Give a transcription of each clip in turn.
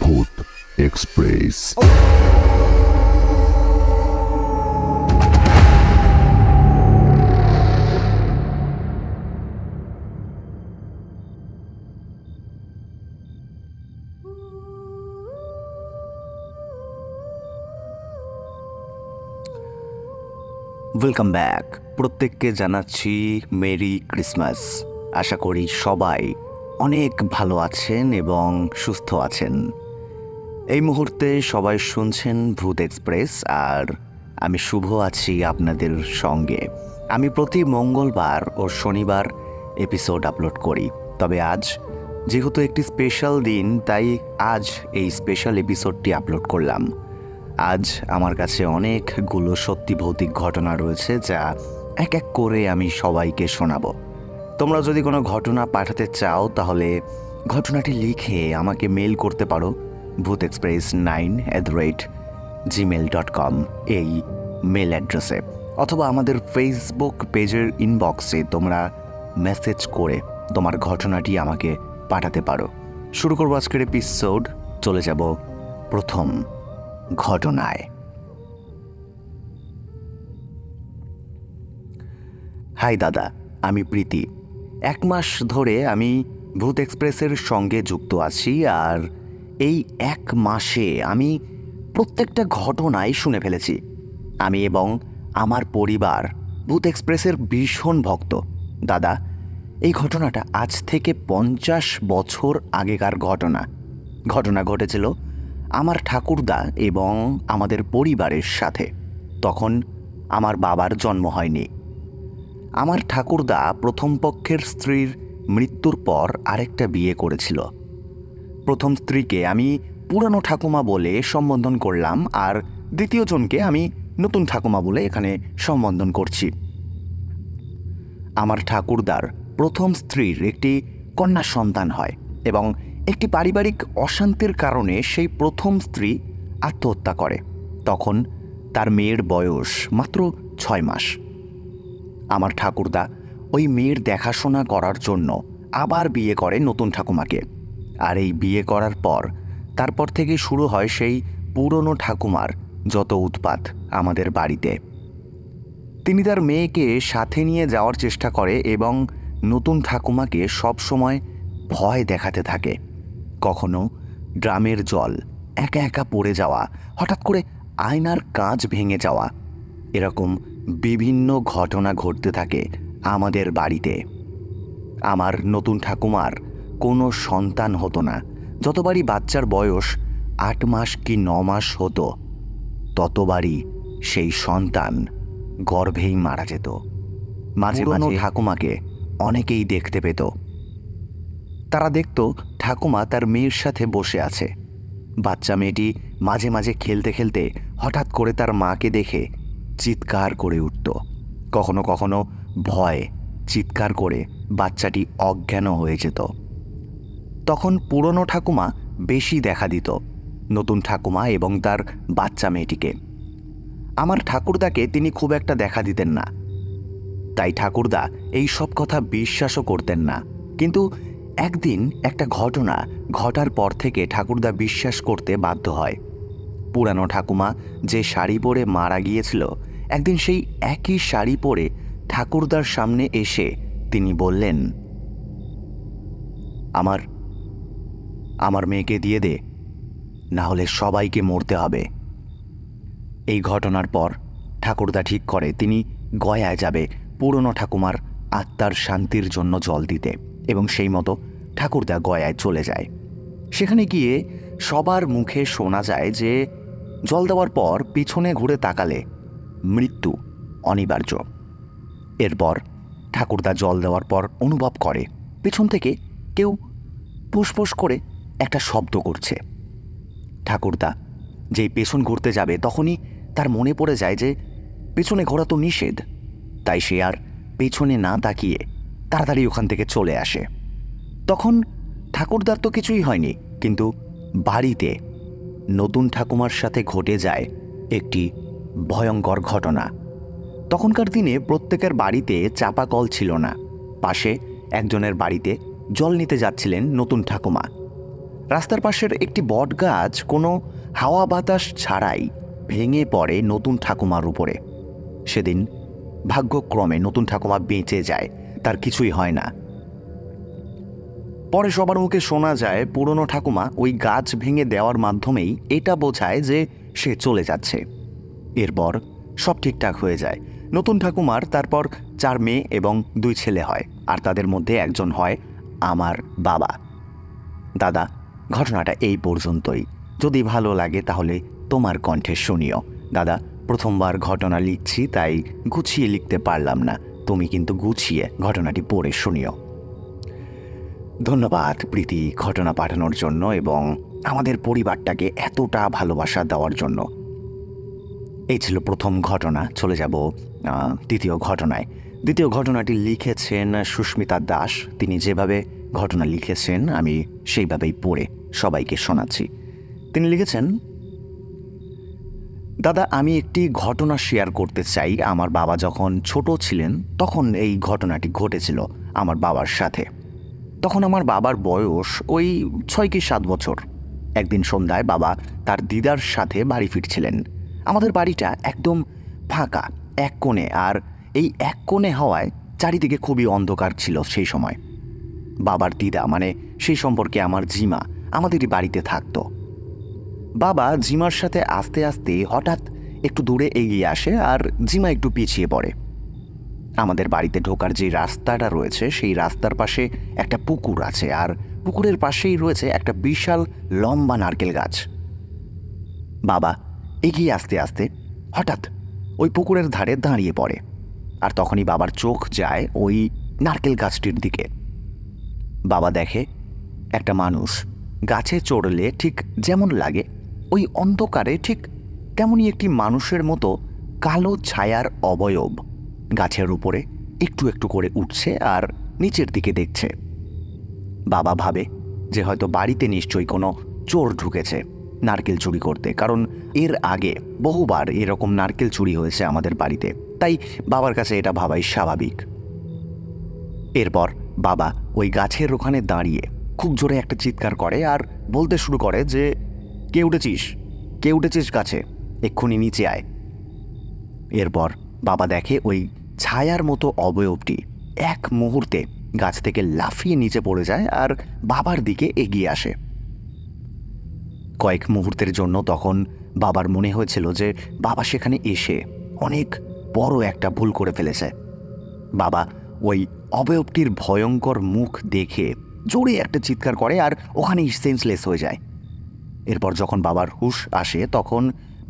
ভূত express. Welcome back. প্রত্যেককে জানাচ্ছি মেরি ক্রিসমাস। আশা করি সবাই অনেক ভালো আছেন এবং সুস্থ আছেন। এই মুহূর্তে সবাই শুনছেন ভূত এক্সপ্রেস, আর আমি শুভ আছি আপনাদের সঙ্গে। আমি প্রতি মঙ্গলবার ও শনিবার এপিসোড আপলোড করি, তবে আজ যেহেতু একটি স্পেশাল দিন, তাই আজ এই স্পেশাল এপিসোডটি আপলোড করলাম। আজ আমার কাছে অনেকগুলো সত্যি ভৌতিক ঘটনা রয়েছে, যা এক এক করে আমি সবাইকে শোনাবো। তোমরা যদি কোনো ঘটনা পাঠাতে চাও তাহলে ঘটনাটি লিখে আমাকে মেল করতে পারো bhuthexpress9@gmail.com এই মেল অ্যাড্রেসে, অথবা আমাদের ফেসবুক পেজের ইনবক্সে তোমরা মেসেজ করে তোমার ঘটনাটি আমাকে পাঠাতে পারো। শুরু করবো আজকের এপিসোড। চলে যাব প্রথম ঘটনায়। হাই দাদা, আমি প্রীতি। 1 মাস ধরে আমি ভূত এক্সপ্রেসের সঙ্গে যুক্ত আছি, আর এই 1 মাসে আমি প্রত্যেকটা ঘটনাই শুনে ফেলেছি। আমি এবং আমার পরিবার ভূত এক্সপ্রেসের ভীষণ ভক্ত। দাদা, এই ঘটনাটা আজ থেকে 50 বছর আগেকার ঘটনা ঘটেছিল আমার ঠাকুরদা এবং আমাদের পরিবারের সাথে। তখন আমার বাবার জন্ম হয়নি। আমার ঠাকুরদা প্রথম পক্ষের স্ত্রীর মৃত্যুর পর আরেকটা বিয়ে করেছিল। প্রথম স্ত্রীকে আমি পুরানো ঠাকুমা বলে সম্বোধন করলাম, আর দ্বিতীয় জনকে আমি নতুন ঠাকুমা বলে এখানে সম্বোধন করছি। আমার ঠাকুরদার প্রথম স্ত্রীর একটি কন্যা সন্তান হয় এবং একটি পারিবারিক অশান্তির কারণে সেই প্রথম স্ত্রী আত্মহত্যা করে। তখন তার মেয়ের বয়স মাত্র 6 মাস। আমার ঠাকুরদা ওই মেয়ের দেখাশোনা করার জন্য আবার বিয়ে করে নতুন ঠাকুমাকে। আর এই বিয়ে করার পর তারপর থেকে শুরু হয় সেই পুরনো ঠাকুমার যত উৎপাত আমাদের বাড়িতে। তিনি তার মেয়েকে সাথে নিয়ে যাওয়ার চেষ্টা করে এবং নতুন ঠাকুমাকে সবসময় ভয় দেখাতে থাকে। কখনো ড্রামের জল একা একা পড়ে যাওয়া, হঠাৎ করে আয়নার কাঁচ ভেঙে যাওয়া, এরকম বিভিন্ন ঘটনা ঘটতে থাকে আমাদের বাড়িতে। আমার নতুন ঠাকুমার কোনো সন্তান হতো না। যতবারই বাচ্চার বয়স 8 মাস কি 9 মাস হতো, ততবারই সেই সন্তান গর্ভেই মারা যেত। মাঝে মাঝে ঠাকুমাকে অনেকেই দেখতে পেত। তারা দেখত ঠাকুমা তার মেয়ের সাথে বসে আছে। বাচ্চা মেয়েটি মাঝে মাঝে খেলতে খেলতে হঠাৎ করে তার মাকে দেখে চিৎকার করে উঠত। কখনো কখনো ভয় চিৎকার করে বাচ্চাটি অজ্ঞান হয়ে যেত। তখন পুরনো ঠাকুমা বেশি দেখা দিত নতুন ঠাকুমা এবং তার বাচ্চা মেয়েটিকে। আমার ঠাকুরদাকে তিনি খুব একটা দেখা দিতেন না, তাই ঠাকুরদা এই সব কথা বিশ্বাসও করতেন না। কিন্তু একদিন একটা ঘটনা ঘটার পর থেকে ঠাকুরদা বিশ্বাস করতে বাধ্য হয়। পুরানো ঠাকুমা যে শাড়ি পরে মারা গিয়েছিল, একদিন সেই একই শাড়ি পরে ঠাকুরদার সামনে এসে তিনি বললেন, আমার মেয়েকে দিয়ে দে, না হলে সবাইকে মরতে হবে। এই ঘটনার পর ঠাকুরদা ঠিক করে তিনি গয়ায় যাবে পুরনো ঠাকুমার আত্মার শান্তির জন্য জল দিতে, এবং সেই মতো ঠাকুরদা গয়ায় চলে যায়। সেখানে গিয়ে সবার মুখে শোনা যায় যে জল দেওয়ার পর পিছনে ঘুরে তাকালে মৃত্যু অনিবার্য। এরপর ঠাকুরদা জল দেওয়ার পর অনুভব করে পেছন থেকে কেউ ফুসফুস করে একটা শব্দ করছে। ঠাকুরদা যেই পেছন ঘুরতে যাবে, তখনই তার মনে পড়ে যায় যে পেছনে ঘোরা তো নিষেধ। তাই সে আর পেছনে না তাকিয়ে তাড়াতাড়ি ওখান থেকে চলে আসে। তখন ঠাকুরদার তো কিছুই হয়নি, কিন্তু বাড়িতে নতুন ঠাকুমার সাথে ঘটে যায় একটি ভয়ঙ্কর ঘটনা। তখনকার দিনে প্রত্যেকের বাড়িতে চাপা কল ছিল না। পাশে একজনের বাড়িতে জল নিতে যাচ্ছিলেন নতুন ঠাকুমা। রাস্তার পাশের একটি বট গাছ কোনো হাওয়া বাতাস ছাড়াই ভেঙে পড়ে নতুন ঠাকুমার উপরে। সেদিন ভাগ্যক্রমে নতুন ঠাকুমা বেঁচে যায়, তার কিছুই হয় না। পরে সবার মুখে শোনা যায় পুরনো ঠাকুমা ওই গাছ ভেঙে দেওয়ার মাধ্যমেই এটা বোঝায় যে সে চলে যাচ্ছে। এরপর সব ঠিকঠাক হয়ে যায়। নতুন ঠাকুমার তারপর 4 মেয়ে এবং 2 ছেলে হয়, আর তাদের মধ্যে একজন হয় আমার বাবা। দাদা, ঘটনাটা এই পর্যন্তই। যদি ভালো লাগে তাহলে তোমার কণ্ঠে শুনিও। দাদা, প্রথমবার ঘটনা লিখছি, তাই গুছিয়ে লিখতে পারলাম না। তুমি কিন্তু গুছিয়ে ঘটনাটি পড়ে শুনিও। ধন্যবাদ প্রীতি ঘটনা পাঠানোর জন্য এবং আমাদের পরিবারটাকে এতটা ভালোবাসা দেওয়ার জন্য। এই ছিল প্রথম ঘটনা। চলে যাব দ্বিতীয় ঘটনায়। দ্বিতীয় ঘটনাটি লিখেছেন সুস্মিতা দাস। তিনি যেভাবে ঘটনা লিখেছেন আমি সেইভাবেই পড়ে সবাইকে শোনাচ্ছি। তিনি লিখেছেন, দাদা, আমি একটি ঘটনা শেয়ার করতে চাই। আমার বাবা যখন ছোট ছিলেন তখন এই ঘটনাটি ঘটেছিল আমার বাবার সাথে। তখন আমার বাবার বয়স ওই 6 কি 7 বছর। একদিন সন্ধ্যায় বাবা তার দিদার সাথে বাড়ি ফিরছিলেন। আমাদের বাড়িটা একদম ফাঁকা, এক কোণে, আর এই এক কোণে হওয়ায় চারিদিকে খুবই অন্ধকার ছিল সেই সময়। বাবার দিদা, মানে সেই সম্পর্কে আমার জিমা, আমাদেরই বাড়িতে থাকতো। বাবা জিমার সাথে আস্তে আস্তে হঠাৎ একটু দূরে এগিয়ে আসে আর জিমা একটু পিছিয়ে পড়ে। আমাদের বাড়িতে ঢোকার যে রাস্তাটা রয়েছে সেই রাস্তার পাশে একটা পুকুর আছে, আর পুকুরের পাশেই রয়েছে একটা বিশাল লম্বা নারকেল গাছ। বাবা এগিয়ে আসতে আসতে হঠাৎ ওই পুকুরের ধারে দাঁড়িয়ে পড়ে, আর তখনই বাবার চোখ যায় ওই নারকেল গাছটির দিকে। বাবা দেখে একটা মানুষ গাছে চড়লে ঠিক যেমন লাগে ওই অন্ধকারে ঠিক তেমনই একটি মানুষের মতো কালো ছায়ার অবয়ব গাছের উপরে একটু একটু করে উঠছে আর নিচের দিকে দেখছে। বাবা ভাবে যে হয়তো বাড়িতে নিশ্চয়ই কোনো চোর ঢুকেছে নারকেল চুরি করতে, কারণ এর আগে বহুবার এরকম নারকেল চুরি হয়েছে আমাদের বাড়িতে, তাই বাবার কাছে এটা ভাবাই স্বাভাবিক। এরপর বাবা ওই গাছের ওখানে দাঁড়িয়ে খুব জোরে একটা চিৎকার করে আর বলতে শুরু করে যে, কে উঠেছিস গাছে, এক্ষুনি নিচে আয়। এরপর বাবা দেখে ওই ছায়ার মতো অবয়বটি এক মুহূর্তে গাছ থেকে লাফিয়ে নিচে পড়ে যায় আর বাবার দিকে এগিয়ে আসে। কয়েক মুহূর্তের জন্য তখন বাবার মনে হয়েছিল যে বাবা সেখানে এসে অনেক বড় একটা ভুল করে ফেলেছে। বাবা ওই অবয়বটির ভয়ঙ্কর মুখ দেখে জোরে একটা চিৎকার করে আর ওখানেই সেন্সলেস হয়ে যায়। এরপর যখন বাবার হুঁশ আসে তখন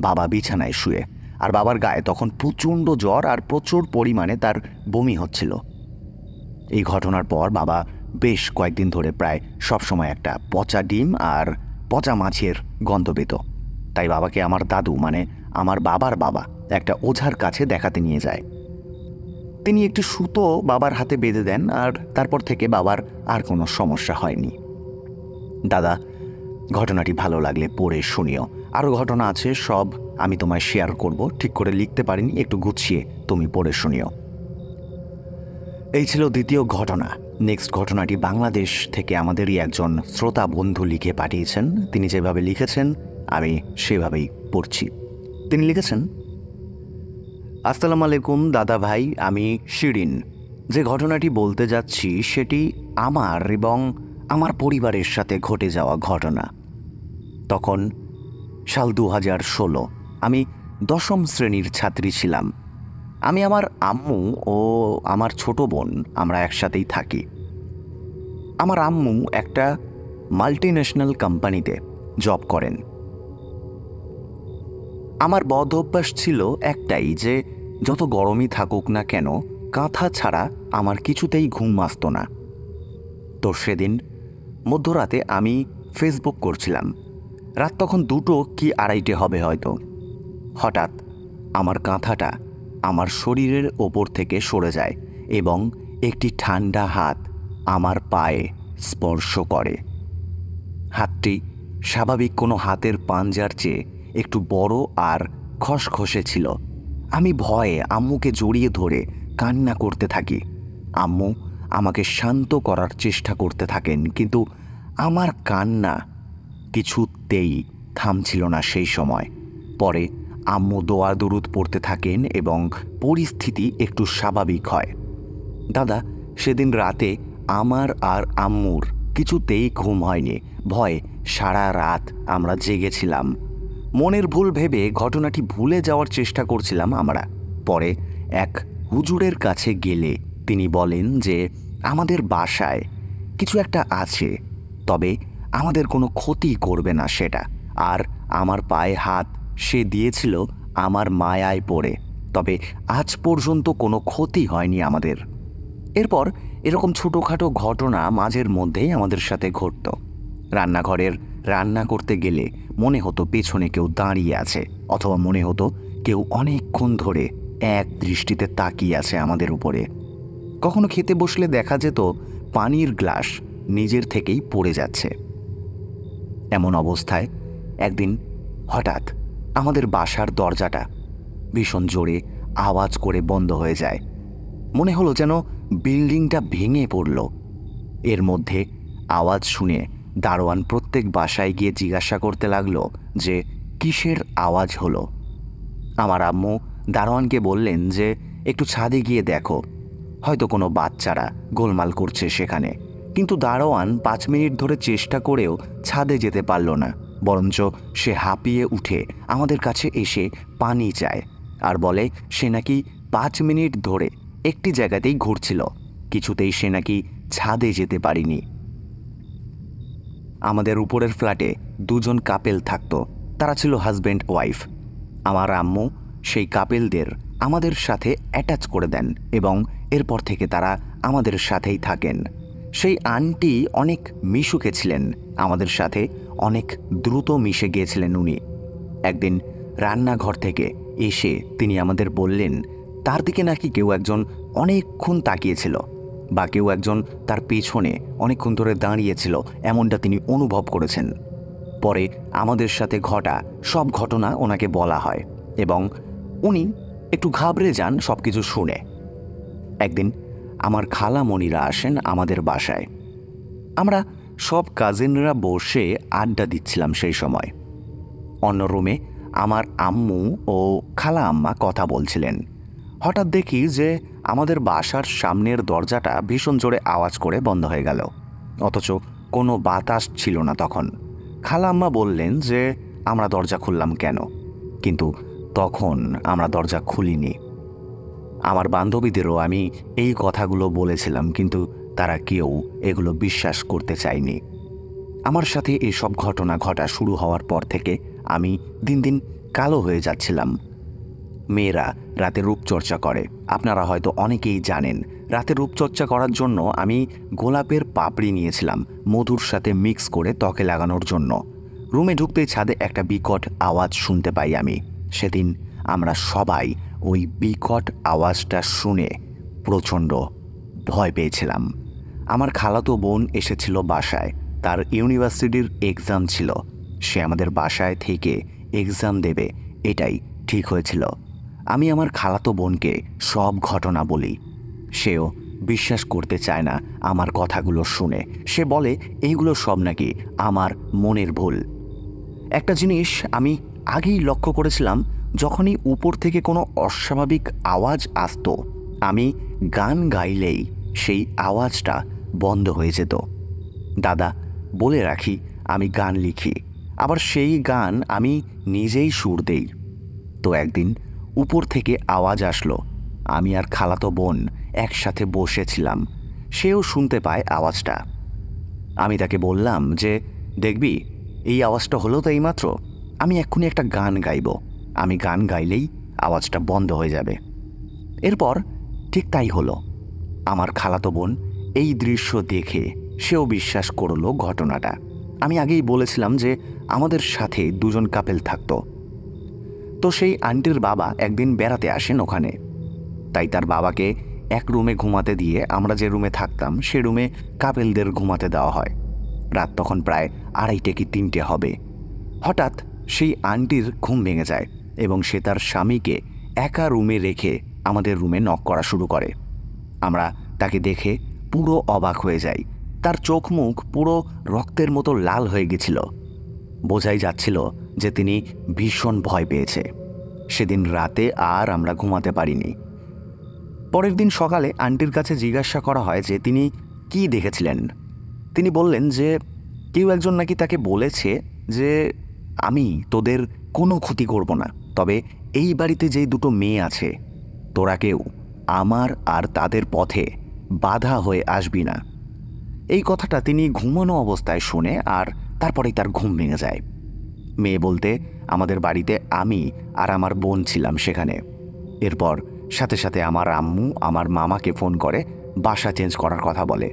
বাবা বিছানায় শুয়ে, আর বাবার গায়ে তখন প্রচণ্ড জ্বর আর প্রচুর পরিমাণে তার বমি হচ্ছিল। এই ঘটনার পর বাবা বেশ কয়েকদিন ধরে প্রায় সবসময় একটা পচা ডিম আর পচা মাছের গন্ধ পেত। তাই বাবাকে আমার দাদু, মানে আমার বাবার বাবা, একটা ওঝার কাছে দেখাতে নিয়ে যায়। তিনি একটি সুতো বাবার হাতে বেঁধে দেন, আর তারপর থেকে বাবার আর কোনো সমস্যা হয়নি। দাদা, ঘটনাটি ভালো লাগলে পড়ে শুনিও। আরও ঘটনা আছে, সব আমি তোমায় শেয়ার করব। ঠিক করে লিখতে পারিনি, একটু গুছিয়ে তুমি পড়ে শুনিও। এই ছিল দ্বিতীয় ঘটনা। নেক্সট ঘটনাটি বাংলাদেশ থেকে আমাদেরই একজন শ্রোতা বন্ধু লিখে পাঠিয়েছেন। তিনি যেভাবে লিখেছেন আমি সেভাবেই পড়ছি। তিনি লিখেছেন, আসসালামু আলাইকুম দাদা ভাই, আমি শিরিন। যে ঘটনাটি বলতে যাচ্ছি সেটি আমার এবং আমার পরিবারের সাথে ঘটে যাওয়া ঘটনা। তখন সাল 2016, আমি 10ম শ্রেণীর ছাত্রী ছিলাম। আমি, আমার আম্মু ও আমার ছোট বোন আমরা একসাথেই থাকি। আমার আম্মু একটা মাল্টিন্যাশনাল কোম্পানিতে জব করেন। আমার বদ অভ্যাস ছিল একটাই, যে যত গরমই থাকুক না কেন কাঁথা ছাড়া আমার কিছুতেই ঘুম আসতো না। তো সেদিন মধ্যরাতে আমি ফেসবুক করছিলাম। রাত তখন 2টো কি 2:30 হবে হয়তো। হঠাৎ আমার কাঁথাটা আমার শরীরের ওপর থেকে সরে যায় এবং একটি ঠান্ডা হাত আমার পায়ে স্পর্শ করে। হাতটি স্বাভাবিক কোনো হাতের পাঞ্জার চেয়ে একটু বড় আর খসখসে ছিল। আমি ভয়ে আম্মুকে জড়িয়ে ধরে কান্না করতে থাকি। আম্মু আমাকে শান্ত করার চেষ্টা করতে থাকেন, কিন্তু আমার কান্না কিছুতেই থামছিল না সেই সময়। পরে আম্মু দোয়া দরুদ পড়তে থাকেন এবং পরিস্থিতি একটু স্বাভাবিক হয়। দাদা, সেদিন রাতে আমার আর আম্মুর কিছুতেই ঘুম হয়নি। ভয়ে সারা রাত আমরা জেগেছিলাম। মনের ভুল ভেবে ঘটনাটি ভুলে যাওয়ার চেষ্টা করছিলাম আমরা। পরে এক হুজুরের কাছে গেলে তিনি বলেন যে আমাদের বাসায় কিছু একটা আছে, তবে আমাদের কোনো ক্ষতি করবে না সেটা। আর আমার পায়ে হাত সে দিয়েছিল আমার মায়ায় পড়ে, তবে আজ পর্যন্ত কোনো ক্ষতি হয়নি আমাদের। এরপর এরকম ছোটোখাটো ঘটনা মাঝের মধ্যেই আমাদের সাথে ঘটত। রান্নাঘরের রান্না করতে গেলে মনে হতো পেছনে কেউ দাঁড়িয়ে আছে, অথবা মনে হতো কেউ অনেকক্ষণ ধরে এক দৃষ্টিতে তাকিয়ে আছে আমাদের উপরে। কখনো খেতে বসলে দেখা যেত পানির গ্লাস নিজের থেকেই পড়ে যাচ্ছে। এমন অবস্থায় একদিন হঠাৎ আমাদের বাসার দরজাটা ভীষণ জোরে আওয়াজ করে বন্ধ হয়ে যায়। মনে হলো যেন বিল্ডিংটা ভেঙে পড়ল। এর মধ্যে আওয়াজ শুনে দারোয়ান প্রত্যেক বাসায় গিয়ে জিজ্ঞাসা করতে লাগলো যে কিসের আওয়াজ হলো। আমার আম্মু দারোয়ানকে বললেন যে একটু ছাদে গিয়ে দেখো, হয়তো কোনো বাচ্চারা গোলমাল করছে সেখানে। কিন্তু দারোয়ান 5 মিনিট ধরে চেষ্টা করেও ছাদে যেতে পারল না, বরঞ্চ সে হাঁপিয়ে উঠে আমাদের কাছে এসে পানি চায় আর বলে সে নাকি 5 মিনিট ধরে একটি জায়গাতেই ঘুরছিল, কিছুতেই সে নাকি ছাদে যেতে পারিনি। আমাদের উপরের ফ্ল্যাটে 2 জন কাপেল থাকতো। তারা ছিল হাজব্যান্ড ওয়াইফ। আমার আম্মু সেই কাপেলদের আমাদের সাথে অ্যাটাচ করে দেন এবং এরপর থেকে তারা আমাদের সাথেই থাকেন। সেই আন্টি অনেক মিশুকে ছিলেন, আমাদের সাথে অনেক দ্রুত মিশে গিয়েছিলেন উনি। একদিন রান্নাঘর থেকে এসে তিনি আমাদের বললেন তার দিকে নাকি কেউ একজন অনেকক্ষণ তাকিয়েছিল, বা কেউ একজন তার পেছনে অনেকক্ষণ ধরে দাঁড়িয়েছিল, এমনটা তিনি অনুভব করেছেন। পরে আমাদের সাথে ঘটা সব ঘটনা ওনাকে বলা হয় এবং উনি একটু ঘাবড়ে যান সব কিছু শুনে। একদিন আমার খালামণিরা আসেন আমাদের বাসায়। আমরা সব কাজিনরা বসে আড্ডা দিচ্ছিলাম সেই সময়। অন্য রুমে আমার আম্মু ও খালা আম্মা কথা বলছিলেন। হঠাৎ দেখি যে আমাদের বাসার সামনের দরজাটা ভীষণ জোরে আওয়াজ করে বন্ধ হয়ে গেল, অথচ কোনো বাতাস ছিল না তখন। খালা আম্মা বললেন যে আমরা দরজা খুললাম কেন, কিন্তু তখন আমরা দরজা খুলিনি। আমার বান্ধবীদেরও আমি এই কথাগুলো বলেছিলাম, কিন্তু তারা কেউ এগুলো বিশ্বাস করতে চায়নি। আমার সাথে এসব ঘটনা ঘটা শুরু হওয়ার পর থেকে আমি দিন দিন কালো হয়ে যাচ্ছিলাম। মেয়েরা রাতে রূপচর্চা করে, আপনারা হয়তো অনেকেই জানেন। রাতে রূপচর্চা করার জন্য আমি গোলাপের পাপড়ি নিয়েছিলাম মধুর সাথে মিক্স করে ত্বকে লাগানোর জন্য। রুমে ঢুকতেই ছাদে একটা বিকট আওয়াজ শুনতে পাই আমি। সেদিন আমরা সবাই ওই বিকট আওয়াজটা শুনে প্রচণ্ড ভয় পেয়েছিলাম। আমার খালাতো বোন এসেছিল বাসায়, তার ইউনিভার্সিটির এক্সাম ছিল। সে আমাদের বাসায় থেকে এক্সাম দেবে এটাই ঠিক হয়েছিল। আমি আমার খালাতো বোনকে সব ঘটনা বলি, সেও বিশ্বাস করতে চায় না আমার কথাগুলো শুনে। সে বলে এইগুলো সব নাকি আমার মনের ভুল। একটা জিনিস আমি আগেই লক্ষ্য করেছিলাম, যখনই উপর থেকে কোনো অস্বাভাবিক আওয়াজ আসতো, আমি গান গাইলেই সেই আওয়াজটা বন্ধ হয়ে যেত। দাদা, বলে রাখি আমি গান লিখি, আবার সেই গান আমি নিজেই সুর দেই। তো একদিন উপর থেকে আওয়াজ আসলো, আমি আর খালাতো বোন একসাথে বসেছিলাম, সেও শুনতে পায় আওয়াজটা। আমি তাকে বললাম যে দেখবি এই আওয়াজটা হলো তো এইমাত্র, আমি এক্ষুনি একটা গান গাইব, আমি গান গাইলেই আওয়াজটা বন্ধ হয়ে যাবে। এরপর ঠিক তাই হলো। আমার খালাতো বোন এই দৃশ্য দেখে সেও বিশ্বাস করলো ঘটনাটা। আমি আগেই বলেছিলাম যে আমাদের সাথে 2 জন কাপেল থাকতো। তো সেই আন্টির বাবা একদিন বেড়াতে আসেন ওখানে, তাই তার বাবাকে এক রুমে ঘুমাতে দিয়ে আমরা যে রুমে থাকতাম সে রুমে কাপেলদের ঘুমাতে দেওয়া হয়। রাত তখন প্রায় 2:30 কি 3টে হবে। হঠাৎ সেই আন্টির ঘুম ভেঙে যায় এবং সে তার স্বামীকে একা রুমে রেখে আমাদের রুমে নক করা শুরু করে। আমরা তাকে দেখে পুরো অবাক হয়ে যাই। তার চোখ মুখ পুরো রক্তের মতো লাল হয়ে গেছিল। বোঝাই যাচ্ছিল যে তিনি ভীষণ ভয় পেয়েছে। সেদিন রাতে আর আমরা ঘুমাতে পারিনি। পরের দিন সকালে আন্টির কাছে জিজ্ঞাসা করা হয় যে তিনি কি দেখেছিলেন। তিনি বললেন যে কেউ একজন নাকি তাকে বলেছে যে আমি তোদের কোনো ক্ষতি করব না, তবে এই বাড়িতে যেই দুটো মেয়ে আছে তোরা কেউ আমার আর তাদের পথে বাধা হয়ে আসবি না। এই কথাটা তিনি ঘুমানো অবস্থায় শুনে আর তারপরেই তার ঘুম ভেঙে যায়। মেয়ে বলতে আমাদের বাড়িতে আমি আর আমার বোন ছিলাম সেখানে। এরপর সাথে সাথে আমার আম্মু আমার মামাকে ফোন করে বাসা চেঞ্জ করার কথা বলে।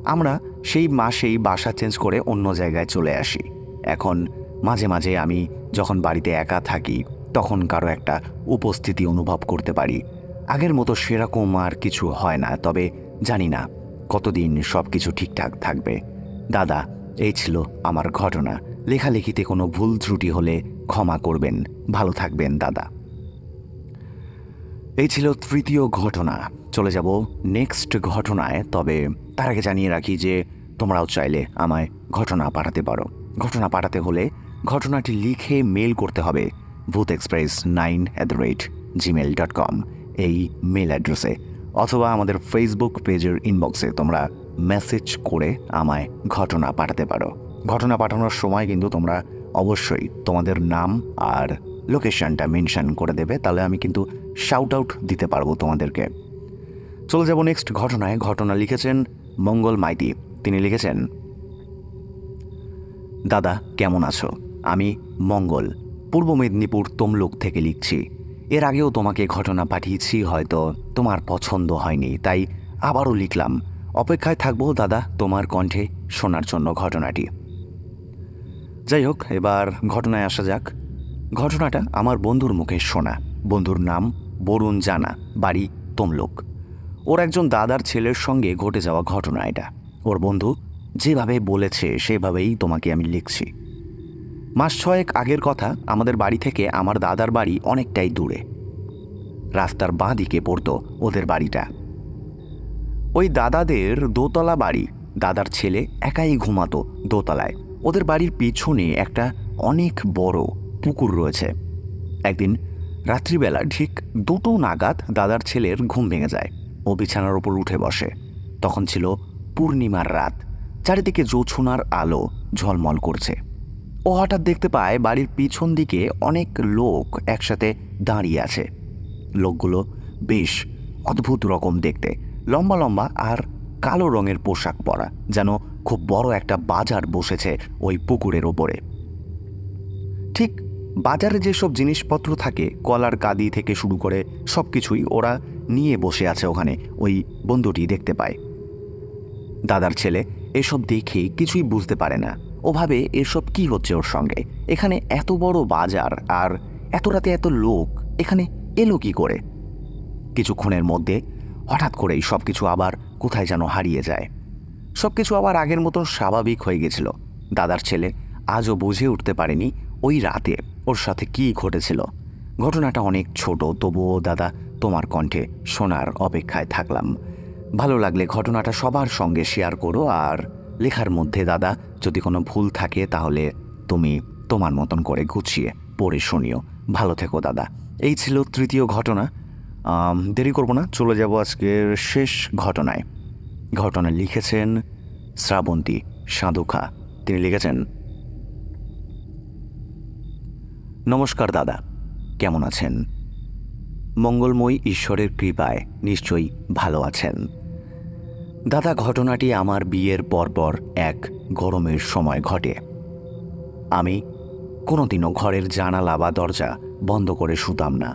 আমরা সেই মাসেই বাসা চেঞ্জ করে অন্য জায়গায় চলে আসি। এখন মাঝে মাঝে আমি যখন বাড়িতে একা থাকি তখন কারো একটা উপস্থিতি অনুভব করতে পারি। আগের মতো সেরকম আর কিছু হয় না, তবে জানি না কতদিন সব কিছু ঠিকঠাক থাকবে। দাদা, এই ছিল আমার ঘটনা। লেখালেখিতে কোনো ভুল ত্রুটি হলে ক্ষমা করবেন। ভালো থাকবেন দাদা। এই ছিল তৃতীয় ঘটনা। চলে যাব নেক্সট ঘটনায়, তবে তার আগে জানিয়ে রাখি যে তোমরাও চাইলে আমায় ঘটনা পাঠাতে পারো। ঘটনা পাঠাতে হলে ঘটনাটি লিখে মেল করতে হবে bhuthexpress9@gmail.com এই মেল অ্যাড্রেসে, অথবা আমাদের ফেসবুক পেজের ইনবক্সে তোমরা মেসেজ করে আমায় ঘটনা পাঠাতে পারো। ঘটনা পাঠানোর সময় কিন্তু তোমরা অবশ্যই তোমাদের নাম আর লোকেশনটা মেনশন করে দেবে, তাহলে আমি কিন্তু শাউট আউট দিতে পারবো তোমাদেরকে। চলে যাব নেক্সট ঘটনায়। ঘটনা লিখেছেন মঙ্গল মাইতি। তিনি লিখেছেন, দাদা কেমন আছো? আমি মঙ্গল, পূর্ব মেদিনীপুর তমলুক থেকে লিখছি। এর আগেও তোমাকে ঘটনা পাঠিয়েছি, হয়তো তোমার পছন্দ হয়নি, তাই আবারও লিখলাম। অপেক্ষায় থাকবো দাদা তোমার কণ্ঠে শোনার জন্য ঘটনাটি। যাই হোক, এবার ঘটনায় আসা যাক। ঘটনাটা আমার বন্ধুর মুখে শোনা। বন্ধুর নাম বরুণ জানা, বাড়ি তমলুক। ওর একজন দাদার ছেলের সঙ্গে ঘটে যাওয়া ঘটনা এটা। ওর বন্ধু যেভাবে বলেছে সেভাবেই তোমাকে আমি লিখছি। মাস 6 আগের কথা। আমাদের বাড়ি থেকে আমার দাদার বাড়ি অনেকটাই দূরে। রাস্তার বাঁ দিকে পড়তো ওদের বাড়িটা। ওই দাদাদের দোতলা বাড়ি। দাদার ছেলে একাই ঘুমাতো দোতলায়। ওদের বাড়ির পিছনে একটা অনেক বড় পুকুর রয়েছে। একদিন রাত্রিবেলা ঠিক 2টো নাগাদ দাদার ছেলের ঘুম ভেঙে যায়। ও বিছানার ওপর উঠে বসে। তখন ছিল পূর্ণিমার রাত। চারিদিকে জোছনার আলো ঝলমল করছে। ও হঠাৎ দেখতে পায় বাড়ির পিছন দিকে অনেক লোক একসাথে দাঁড়িয়ে আছে। লোকগুলো বেশ অদ্ভুত রকম দেখতে, লম্বা লম্বা আর কালো রঙের পোশাক পরা, যেন খুব বড় একটা বাজার বসেছে ওই পুকুরের ওপরে। ঠিক বাজারে যেসব জিনিসপত্র থাকে, কলার কাদি থেকে শুরু করে সব কিছুই ওরা নিয়ে বসে আছে ওখানে। ওই বন্ধুটি দেখতে পায়। দাদার ছেলে এসব দেখে কিছুই বুঝতে পারে না। ও ভাবে এসব কি হচ্ছে ওর সঙ্গে। এখানে এত বড় বাজার আর এত রাতে এত লোক এখানে এলো কি করে? কিছুক্ষণের মধ্যে হঠাৎ করেই সব কিছু আবার কোথায় যেন হারিয়ে যায়। সব কিছু আবার আগের মতন স্বাভাবিক হয়ে গেছিল। দাদার ছেলে আজও বুঝে উঠতে পারেনি ওই রাতে ওর সাথে কি ঘটেছিল। ঘটনাটা অনেক ছোট, তবুও দাদা তোমার কণ্ঠে শোনার অপেক্ষায় থাকলাম। ভালো লাগলে ঘটনাটা সবার সঙ্গে শেয়ার করো। আর লেখার মধ্যে দাদা যদি কোনো ভুল থাকে তাহলে তুমি তোমার মতন করে গুছিয়ে পড়ে শুনিও। ভালো থেকো দাদা। এই ছিল তৃতীয় ঘটনা। দেরি করব না, চলে যাব আজকের শেষ ঘটনায়। ঘটনা লিখেছেন শ্রাবন্তী সাধুখা। তিনি লিখেছেন, নমস্কার দাদা, কেমন আছেন? মঙ্গলময় ঈশ্বরের কৃপায় নিশ্চয়ই ভালো আছেন। দাদা, ঘটনাটি আমার বিয়ের পরপর এক গরমের সময় ঘটে। আমি কোনোদিনও ঘরের জানালা বা দরজা বন্ধ করে শুতাম না।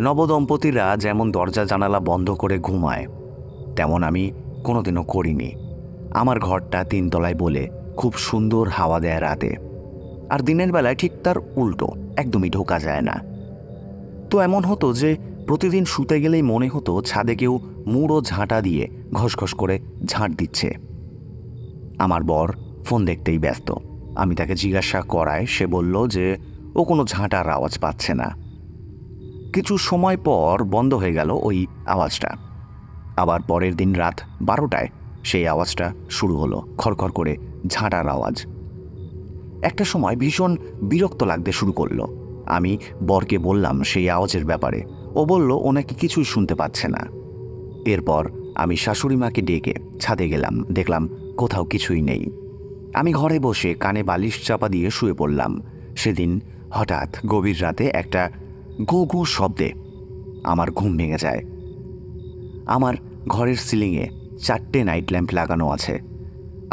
নবদম্পতিরা যেমন দরজা জানালা বন্ধ করে ঘুমায়, তেমন আমি কোনোদিনও করিনি। আমার ঘরটা 3 তলায় বলে খুব সুন্দর হাওয়া দেয় রাতে, আর দিনের বেলায় ঠিক তার উল্টো, একদমই ঢোকা যায় না। তো এমন হতো যে প্রতিদিন শুতে গেলেই মনে হতো ছাদে কেউ মুড়ো ঝাঁটা দিয়ে ঘসঘস করে ঝাঁট দিচ্ছে। আমার বর ফোন দেখতেই ব্যস্ত। আমি তাকে জিজ্ঞাসা করায় সে বলল যে ও কোনো ঝাঁটার আওয়াজ পাচ্ছে না। কিছু সময় পর বন্ধ হয়ে গেল ওই আওয়াজটা। আবার পরের দিন রাত 12টায় সেই আওয়াজটা শুরু হলো, খড়খড় করে ঝাঁটার আওয়াজ। একটা সময় ভীষণ বিরক্ত লাগতে শুরু করলো। আমি বরকে বললাম সেই আওয়াজের ব্যাপারে। ও বলল ও নাকি কিছুই শুনতে পাচ্ছে না। এরপর আমি শাশুড়ি মাকে ডেকে ছাদে গেলাম, দেখলাম কোথাও কিছুই নেই। আমি ঘরে বসে কানে বালিশ চাপা দিয়ে শুয়ে পড়লাম। সেদিন হঠাৎ গভীর রাতে একটা গো গো শব্দে আমার ঘুম ভেঙে যায়। আমার ঘরের সিলিংয়ে 4টে নাইট ল্যাম্প লাগানো আছে।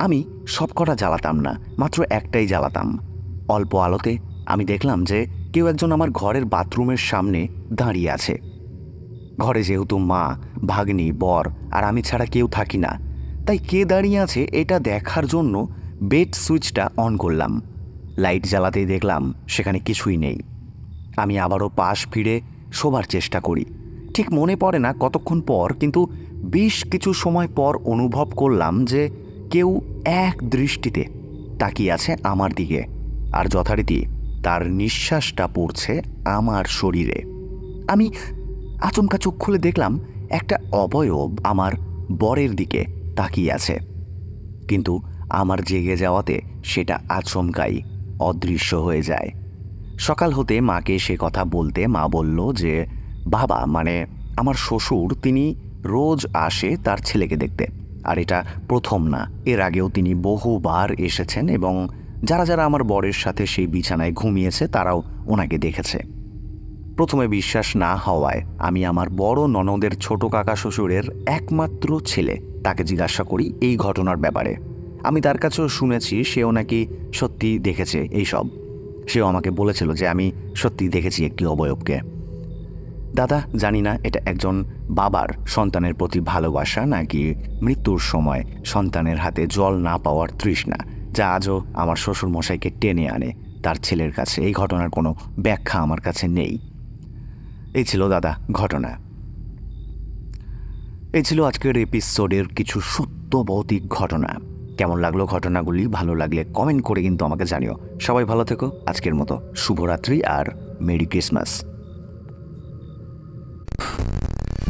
আমি সবকটা জ্বালাতাম না, মাত্র একটাই জ্বালাতাম। অল্প আলোতে আমি দেখলাম যে কেউ একজন আমার ঘরের বাথরুমের সামনে দাঁড়িয়ে আছে। ঘরে যেহেতু মা, ভাগ্নি, বর আর আমি ছাড়া কেউ থাকি না, তাই কে দাঁড়িয়ে আছে এটা দেখার জন্য বেড সুইচটা অন করলাম। লাইট জ্বালাতেই দেখলাম সেখানে কিছুই নেই। আমি আবারও পাশ ফিরে শোবার চেষ্টা করি। ঠিক মনে পড়ে না কতক্ষণ পর, কিন্তু বেশ কিছু সময় পর অনুভব করলাম যে কেউ এক দৃষ্টিতে তাকিয়ে আছে আমার দিকে, আর যথারীতি তার নিঃশ্বাসটা পড়ছে আমার শরীরে। আমি আচমকা চোখ খুলে দেখলাম একটা অবয়ব আমার বরের দিকে তাকিয়ে আছে, কিন্তু আমার জেগে যাওয়াতে সেটা আচমকাই অদৃশ্য হয়ে যায়। সকাল হতে মাকে সে কথা বলতে মা বলল যে বাবা, মানে আমার শ্বশুর, তিনি রোজ আসে তার ছেলেকে দেখতে, আর এটা প্রথম না, এর আগেও তিনি বহুবার এসেছেন এবং যারা যারা আমার বরের সাথে সেই বিছানায় ঘুমিয়েছে তারাও ওনাকে দেখেছে। প্রথমে বিশ্বাস না হওয়ায় আমি আমার বড় ননদের ছোট কাকা শ্বশুরের একমাত্র ছেলে, তাকে জিজ্ঞাসা করি এই ঘটনার ব্যাপারে। আমি তার কাছেও শুনেছি সেও নাকি সত্যি দেখেছে এইসব। সেও আমাকে বলেছিল যে আমি সত্যি দেখেছি একটি অবয়বকে। দাদা, জানি না এটা একজন বাবার সন্তানের প্রতি ভালোবাসা নাকি মৃত্যুর সময় সন্তানের হাতে জল না পাওয়ার তৃষ্ণা, যা আজও আমার শ্বশুর মশাইকে টেনে আনে তার ছেলের কাছে। এই ঘটনার কোনো ব্যাখ্যা আমার কাছে নেই। এই ছিল দাদা ঘটনা। এই ছিল আজকের এপিসোডের কিছু সত্য ভৌতিক ঘটনা। কেমন লাগলো ঘটনাগুলি? ভালো লাগলে কমেন্ট করে কিন্তু আমাকে জানিও। সবাই ভালো থেকো। আজকের মতো শুভরাত্রি আর মেরি ক্রিসমাস।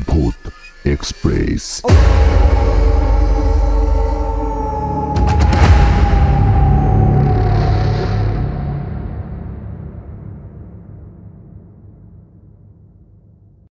Bhoot Express.